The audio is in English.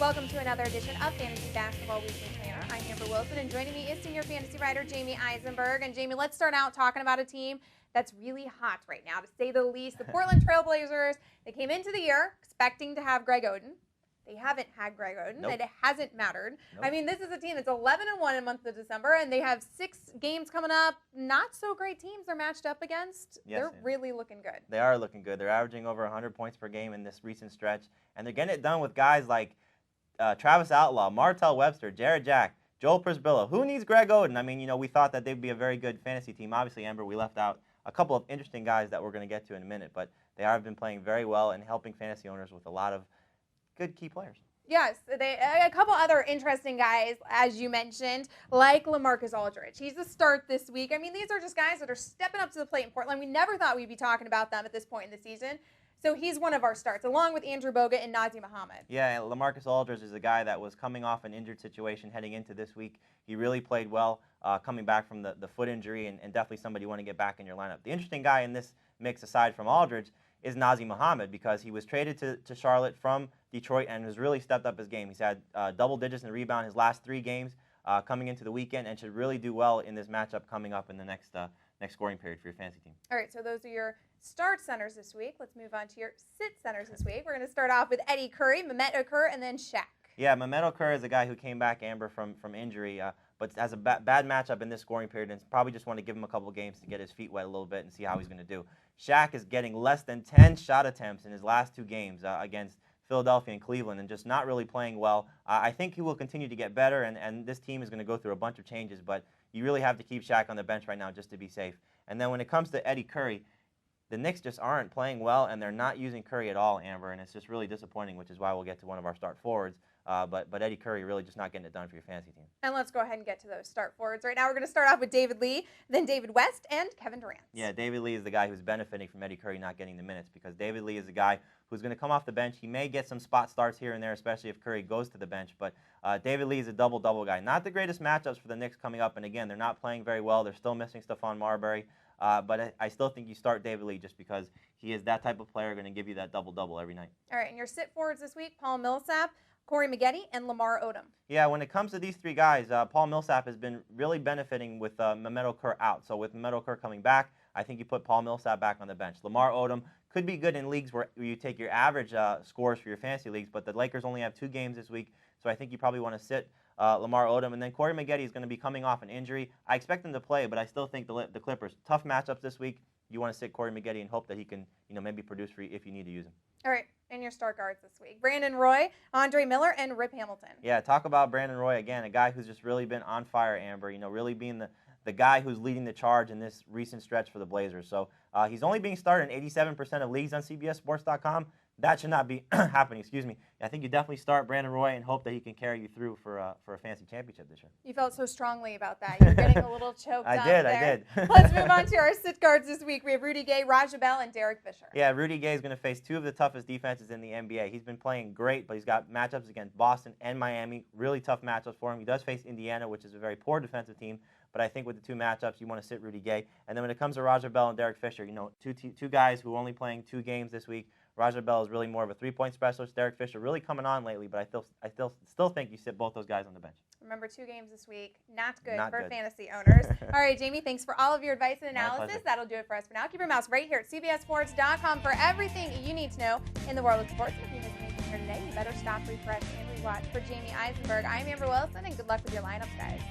Welcome to another edition of Fantasy Basketball Weekly Planner. I'm Amber Wilson, and joining me is senior fantasy writer Jamie Eisenberg. And Jamie, let's start out talking about a team that's really hot right now, to say the least. The Portland Trailblazers, they came into the year expecting to have Greg Oden. They haven't had Greg Oden. Nope. It hasn't mattered. Nope. I mean, this is a team that's 11-1 in the month of December, and they have 6 games coming up. Not so great teams they're matched up against. Yes, they're really looking good. They are looking good. They're averaging over 100 points per game in this recent stretch, and they're getting it done with guys like Travis Outlaw, Martell Webster, Jared Jack, Joel Prisbillo. Who needs Greg Oden? I mean, we thought that they'd be a very good fantasy team. Obviously, Amber, we left out a couple of interesting guys that we're going to get to in a minute, but they have been playing very well and helping fantasy owners with a lot of good key players. Yes, a couple other interesting guys, as you mentioned, like LaMarcus Aldridge. He's a start this week. I mean, these are just guys that are stepping up to the plate in Portland. We never thought we'd be talking about them at this point in the season. So he's one of our starts, along with Andrew Bogut and Nazr Mohammed. Yeah, LaMarcus Aldridge is a guy that was coming off an injured situation heading into this week. He really played well coming back from the foot injury, and definitely somebody you want to get back in your lineup. The interesting guy in this mix, aside from Aldridge, is Nazr Mohammed, because he was traded to Charlotte from Detroit and has really stepped up his game. He's had double digits in rebound his last 3 games coming into the weekend, and should really do well in this matchup coming up in the next scoring period for your fantasy team. All right, so those are your start centers this week. Let's move on to your sit centers this week. We're going to start off with Eddie Curry, Mehmet Okur, and then Shaq. Yeah, Mehmet Okur is a guy who came back, Amber, from injury, but has a bad matchup in this scoring period, and probably just want to give him a couple of games to get his feet wet a little bit and see how he's going to do. Shaq is getting less than 10 shot attempts in his last 2 games against Philadelphia and Cleveland, and just not really playing well. I think he will continue to get better, and this team is going to go through a bunch of changes, but you really have to keep Shaq on the bench right now just to be safe. And then when it comes to Eddie Curry, the Knicks just aren't playing well, and they're not using Curry at all, Amber, and it's just really disappointing, which is why we'll get to one of our start forwards. But Eddie Curry really just not getting it done for your fantasy team. And let's go ahead and get to those start forwards. Right now we're going to start off with David Lee, then David West, and Kevin Durant. Yeah, David Lee is the guy who's benefiting from Eddie Curry not getting the minutes, because David Lee is a guy who's going to come off the bench. He may get some spot starts here and there, especially if Curry goes to the bench, but David Lee is a double-double guy. Not the greatest matchups for the Knicks coming up, and again, they're not playing very well. They're still missing Stephon Marbury. But I still think you start David Lee just because he is that type of player, going to give you that double-double every night. All right, and your sit forwards this week, Paul Millsap, Corey Maggette, and Lamar Odom. Yeah, when it comes to these 3 guys, Paul Millsap has been really benefiting with Mehmet Okur out. So with Mehmet Okur coming back, I think you put Paul Millsap back on the bench. Lamar Odom could be good in leagues where you take your average scores for your fantasy leagues, but the Lakers only have 2 games this week, so I think you probably want to sit Lamar Odom. And then Corey Maggette is going to be coming off an injury. I expect him to play, but I still think the Clippers, tough matchups this week. You want to sit Corey Maggette and hope that he can maybe produce for you if you need to use him. All right, and your start guards this week, Brandon Roy, Andre Miller, and Rip Hamilton. Yeah, talk about Brandon Roy again, a guy who's just really been on fire, Amber, really being the guy who's leading the charge in this recent stretch for the Blazers. So he's only being started in 87% of leagues on CBSSports.com. That should not be happening, excuse me. I think you definitely start Brandon Roy and hope that he can carry you through for a fantasy championship this year. You felt so strongly about that. You're getting a little choked up there. I did. Let's move on to our sit guards this week. We have Rudy Gay, Raja Bell, and Derek Fisher. Yeah, Rudy Gay is going to face 2 of the toughest defenses in the NBA. He's been playing great, but he's got matchups against Boston and Miami. Really tough matchups for him. He does face Indiana, which is a very poor defensive team. But I think with the 2 matchups, you want to sit Rudy Gay. And then when it comes to Raja Bell and Derek Fisher, two guys who are only playing 2 games this week. Raja Bell is really more of a 3-point specialist. Derek Fisher really coming on lately, but I still think you sit both those guys on the bench. Remember, 2 games this week, not good Not for good. fantasy owners. All right, Jamie, thanks for all of your advice and analysis. pleasure. That'll do it for us for now. Keep your mouse right here at CBSSports.com for everything you need to know in the world of sports. If you missed anything here today, you better stop, refresh, and rewatch. For Jamie Eisenberg, I'm Amber Wilson, and good luck with your lineups, guys.